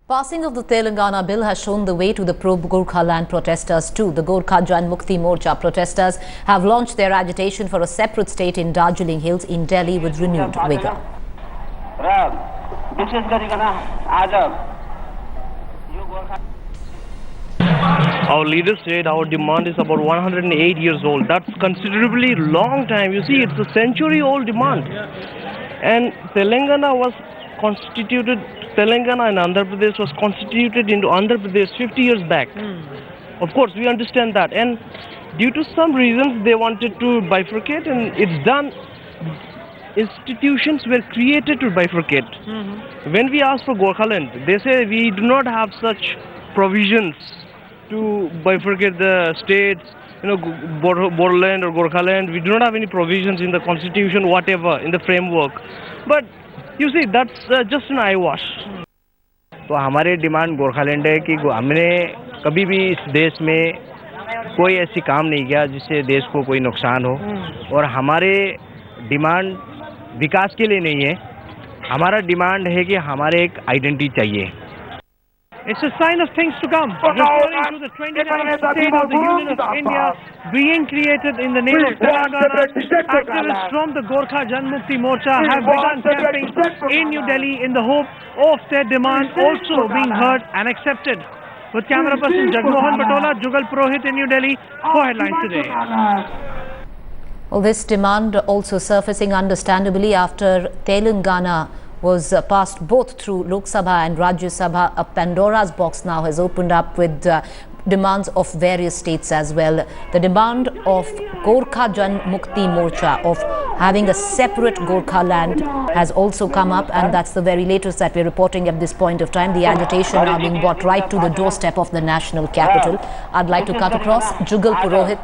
Passing of the Telangana bill has shown the way to the pro-Gorkhaland protesters too. The Gorkhaland Janmukti Morcha protesters have launched their agitation for a separate state in Darjeeling Hills in Delhi with renewed vigour. Our leaders said our demand is about 108 years old. That's considerably long time. You see, it's a century-old demand. And Telangana and Andhra Pradesh was constituted into Andhra Pradesh 50 years back. Of course, we understand that. And due to some reasons, they wanted to bifurcate, and it's done. Institutions were created to bifurcate. When we ask for Gorkhaland, they say we do not have such provisions to bifurcate the states, borderland or Gorkhaland. We do not have any provisions in the constitution, whatever, in the framework. But you see, that's just an eyewash. तो हमारे demand Gorkhaland है कि हमने कभी भी इस देश में कोई ऐसी काम नहीं किया जिससे देश को कोई नुकसान हो, और हमारे डिमांड विकास के लिए नहीं है. हमारा डिमांड है कि हमारे एक आइडेंटिटी चाहिए. It's a sign of things to come. Referring to the 29th state of the Union of India being created in the name of Telangana, activists from the Gorkhaland Janmukti Morcha have begun camping in New Delhi in the hope of their demand also being heard and accepted. With camera person Jagmohan Patola, Jugal Purohit in New Delhi for Headlines Today. Well, this demand also surfacing understandably after Telangana was passed both through Lok Sabha and Rajya Sabha. A Pandora's box now has opened up with demands of various states as well. The demand of Gorkhaland Janmukti Morcha of having a separate Gorkhaland has also come up, and that's the very latest that we're reporting at this point of time. The agitation now being brought right to the doorstep of the national capital. I'd like to cut across Jugal Purohit,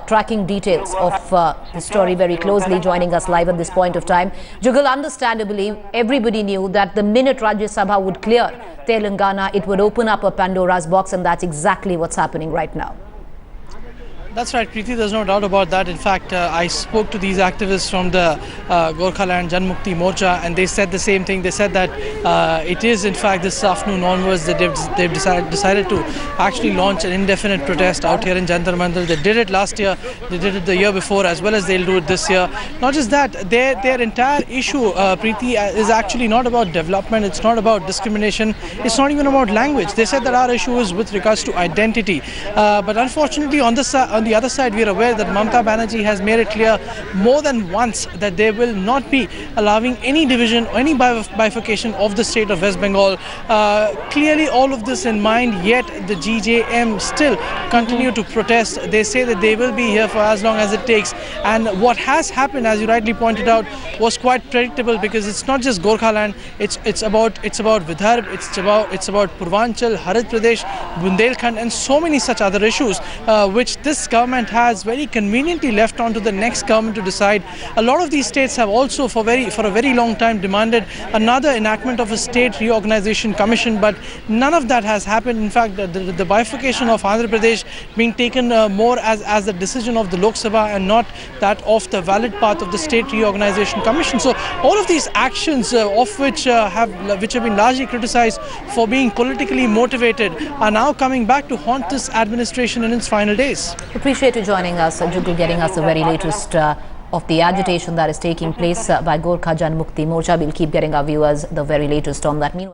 tracking details of the story very closely, joining us live at this point of time. Jugal, understandably, everybody knew that the minute Rajya Sabha would clear Telangana, it would open up a Pandora's box, and that's exactly what's happening right now. That's right, Preeti, there's no doubt about that. In fact, I spoke to these activists from the Gorkhaland Janmukti Morcha, and they said the same thing. They said that it is, in fact, this afternoon onwards that they've decided to actually launch an indefinite protest out here in Jantar Mandir. They did it last year, they did it the year before, as well as they'll do it this year. Not just that, their entire issue, Preeti, is actually not about development, it's not about discrimination, it's not even about language. They said that our issue is with regards to identity. But unfortunately, on the other side, we are aware that Mamata Banerjee has made it clear more than once that they will not be allowing any division or any bifurcation of the state of West Bengal. Clearly, all of this in mind, yet the GJM still continue to protest. They say that they will be here for as long as it takes. And what has happened, as you rightly pointed out, was quite predictable, because it's not just Gorkhaland. It's about Vidarbha, it's about Purvanchal, Harit Pradesh, Bundelkhand, and so many such other issues, which this government has very conveniently left on to the next government to decide. A lot of these states have also for a very long time demanded another enactment of a state reorganization commission, but none of that has happened. In fact, the bifurcation of Andhra Pradesh being taken more as a decision of the Lok Sabha and not that of the valid path of the state reorganization commission. So all of these actions, of which have been largely criticized for being politically motivated, are now coming back to haunt this administration in its final days. Appreciate you joining us, Jugal, getting us the very latest of the agitation that is taking place by Gorkhaland Janmukti Morcha. We'll keep getting our viewers the very latest on that. Meanwhile,